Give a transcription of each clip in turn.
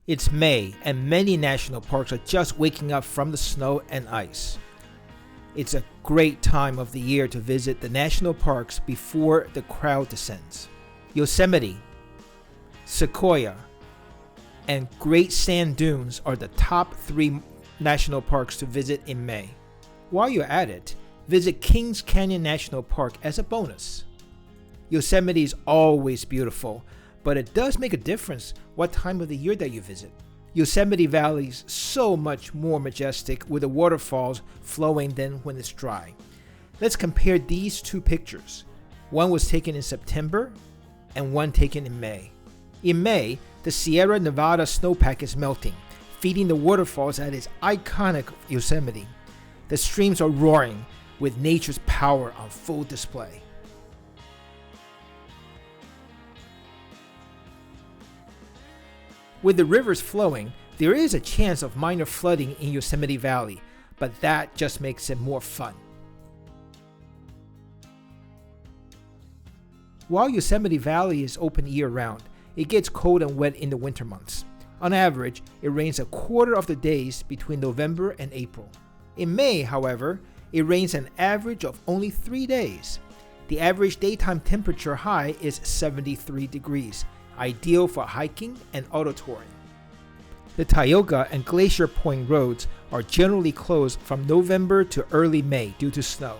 It's May, and many national parks are just waking up from the snow and ice. It's a great time of the year to visit the national parks before the crowd descends. Yosemite, Sequoia, and Great Sand Dunes are the top 3 national parks to visit in May. While you're at it, visit Kings Canyon National Park as a bonus. Yosemite is always beautiful, but it does make a difference what time of the year that you visit. Yosemite Valley is so much more majestic with the waterfalls flowing than when it's dry. Let's compare these 2 pictures. One was taken in September and one taken in May. In May, the Sierra Nevada snowpack is melting, feeding the waterfalls at its iconic Yosemite. The streams are roaring with nature's power on full display. With the rivers flowing, there is a chance of minor flooding in Yosemite Valley, but that just makes it more fun. While Yosemite Valley is open year-round, it gets cold and wet in the winter months. On average, it rains a quarter of the days between November and April. In May, however, it rains an average of only 3 days. The average daytime temperature high is 73 degrees, ideal for hiking and auto touring. The Tioga and Glacier Point roads are generally closed from November to early May due to snow.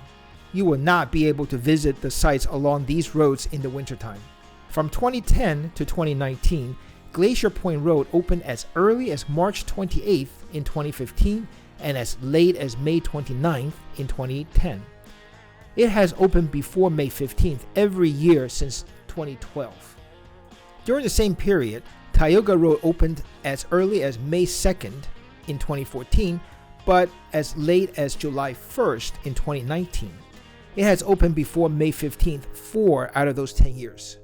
You will not be able to visit the sites along these roads in the wintertime. From 2010 to 2019, Glacier Point Road opened as early as March 28th in 2015 and as late as May 29th in 2010. It has opened before May 15th every year since 2012. During the same period, Tioga Road opened as early as May 2nd in 2014, but as late as July 1st in 2019. It has opened before May 15th 4 out of those 10 years.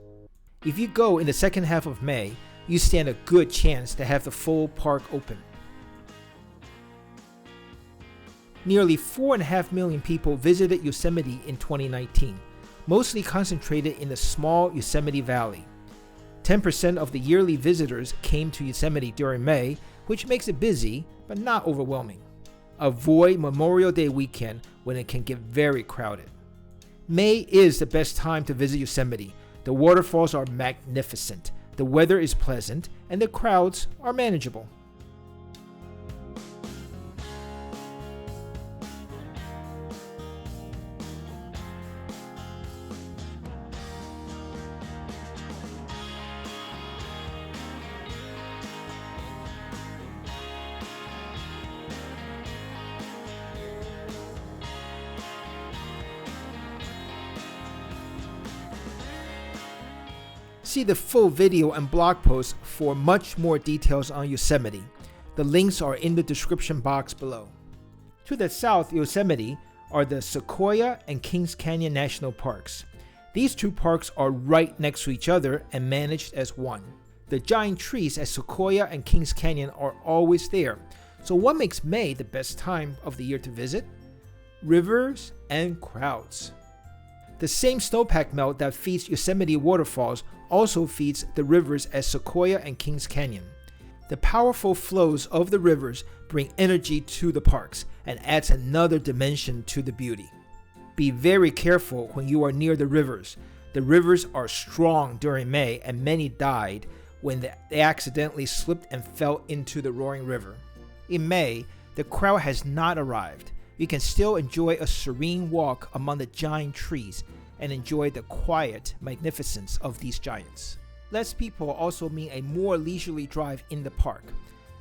If you go in the second half of May, you stand a good chance to have the full park open. Nearly 4.5 million people visited Yosemite in 2019, mostly concentrated in the small Yosemite Valley. 10% of the yearly visitors came to Yosemite during May, which makes it busy, but not overwhelming. Avoid Memorial Day weekend when it can get very crowded. May is the best time to visit Yosemite. The waterfalls are magnificent, the weather is pleasant, and the crowds are manageable. See the full video and blog post for much more details on Yosemite. The links are in the description box below. To the south Yosemite are the Sequoia and Kings Canyon National Parks. These 2 parks are right next to each other and managed as one. The giant trees at Sequoia and Kings Canyon are always there. So what makes May the best time of the year to visit? Rivers and crowds. The same snowpack melt that feeds Yosemite waterfalls also feeds the rivers at Sequoia and Kings Canyon. The powerful flows of the rivers bring energy to the parks and adds another dimension to the beauty. Be very careful when you are near the rivers. The rivers are strong during May and many died when they accidentally slipped and fell into the roaring river. In May, the crowd has not arrived. You can still enjoy a serene walk among the giant trees and enjoy the quiet magnificence of these giants. Less people also mean a more leisurely drive in the park,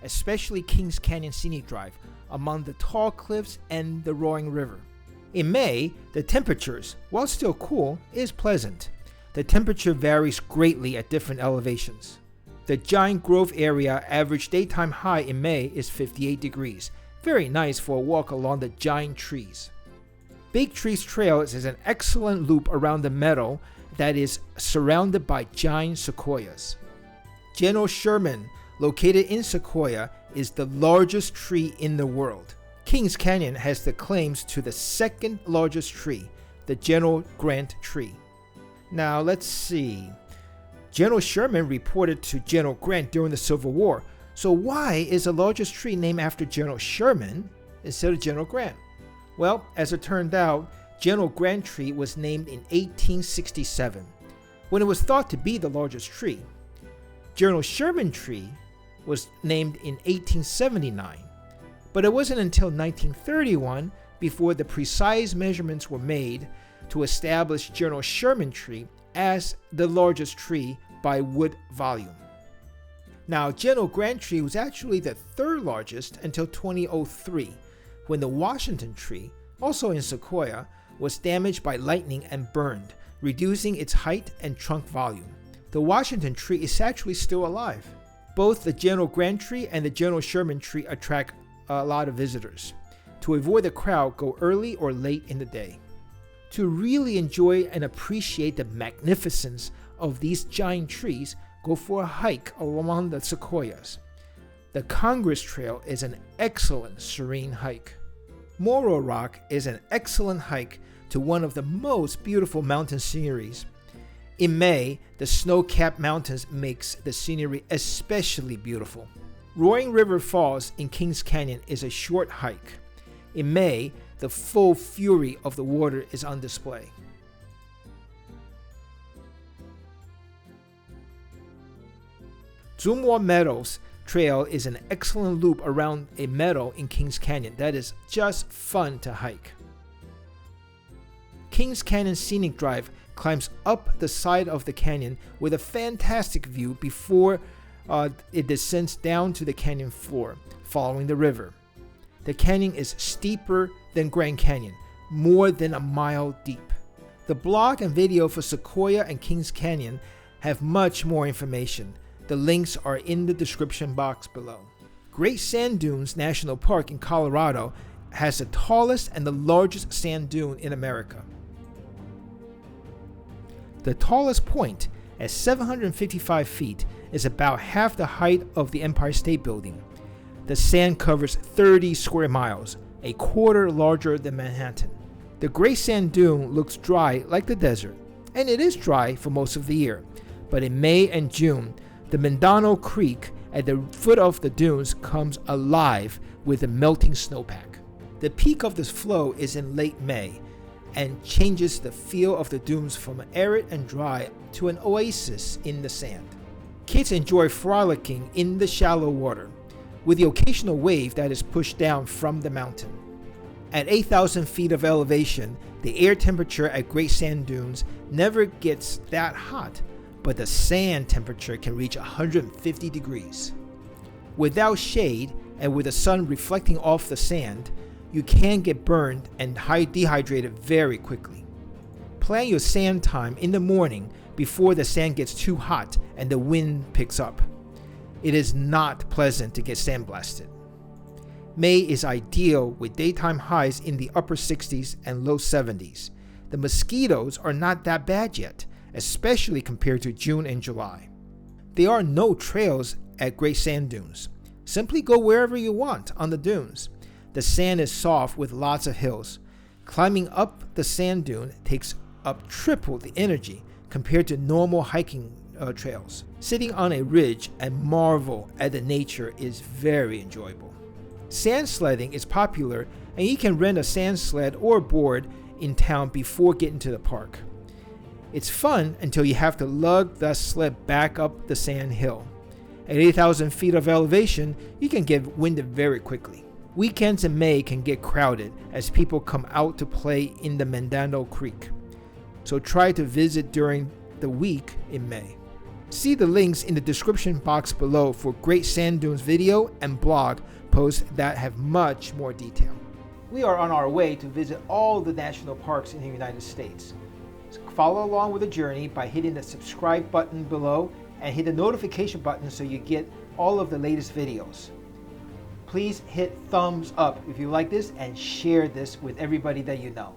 especially Kings Canyon Scenic Drive among the tall cliffs and the roaring river. In May, the temperatures, while still cool, is pleasant. The temperature varies greatly at different elevations. The Giant Grove area average daytime high in May is 58 degrees. Very nice for a walk along the giant trees. Big Trees Trail is an excellent loop around the meadow that is surrounded by giant sequoias. General Sherman, located in Sequoia, is the largest tree in the world. Kings Canyon has the claims to the second largest tree, the General Grant tree. Now let's see. General Sherman reported to General Grant during the Civil War, So why is the largest tree named after General Sherman instead of General Grant? Well, as it turned out, General Grant tree was named in 1867, when it was thought to be the largest tree. General Sherman tree was named in 1879, but it wasn't until 1931 before the precise measurements were made to establish General Sherman tree as the largest tree by wood volume. Now, General Grant tree was actually the third largest until 2003, when the Washington tree, also in Sequoia, was damaged by lightning and burned, reducing its height and trunk volume. The Washington tree is actually still alive. Both the General Grant tree and the General Sherman tree attract a lot of visitors. To avoid the crowd, go early or late in the day. To really enjoy and appreciate the magnificence of these giant trees, go for a hike along the sequoias. The Congress Trail is an excellent serene hike. Morro Rock is an excellent hike to one of the most beautiful mountain sceneries. In May, the snow-capped mountains makes the scenery especially beautiful. Roaring River Falls in Kings Canyon is a short hike. In May, the full fury of the water is on display. Zumwalt Meadows Trail is an excellent loop around a meadow in Kings Canyon that is just fun to hike. Kings Canyon Scenic Drive climbs up the side of the canyon with a fantastic view before it descends down to the canyon floor, following the river. The canyon is steeper than Grand Canyon, more than a mile deep. The blog and video for Sequoia and Kings Canyon have much more information. The links are in the description box below. Great Sand Dunes National Park in Colorado has the tallest and the largest sand dune in America. The tallest point, at 755 feet, is about half the height of the Empire State Building. The sand covers 30 square miles, a quarter larger than Manhattan. The Great Sand Dune looks dry like the desert, and it is dry for most of the year, but in May and June, the Mendano Creek at the foot of the dunes comes alive with a melting snowpack. The peak of this flow is in late May and changes the feel of the dunes from arid and dry to an oasis in the sand. Kids enjoy frolicking in the shallow water, with the occasional wave that is pushed down from the mountain. At 8,000 feet of elevation, the air temperature at Great Sand Dunes never gets that hot, but the sand temperature can reach 150 degrees. Without shade and with the sun reflecting off the sand, you can get burned and dehydrated very quickly. Plan your sand time in the morning before the sand gets too hot and the wind picks up. It is not pleasant to get sandblasted. May is ideal with daytime highs in the upper 60s and low 70s. The mosquitoes are not that bad yet, especially compared to June and July. There are no trails at Great Sand Dunes. Simply go wherever you want on the dunes. The sand is soft with lots of hills. Climbing up the sand dune takes up triple the energy compared to normal hiking trails. Sitting on a ridge and marvel at the nature is very enjoyable. Sand sledding is popular, and you can rent a sand sled or board in town before getting to the park. It's fun until you have to lug the sled back up the sand hill. At 8,000 feet of elevation, you can get winded very quickly. Weekends in May can get crowded as people come out to play in the Mendano Creek. So try to visit during the week in May. See the links in the description box below for Great Sand Dunes video and blog posts that have much more detail. We are on our way to visit all the national parks in the United States. Follow along with the journey by hitting the subscribe button below and hit the notification button so you get all of the latest videos. Please hit thumbs up if you like this and share this with everybody that you know.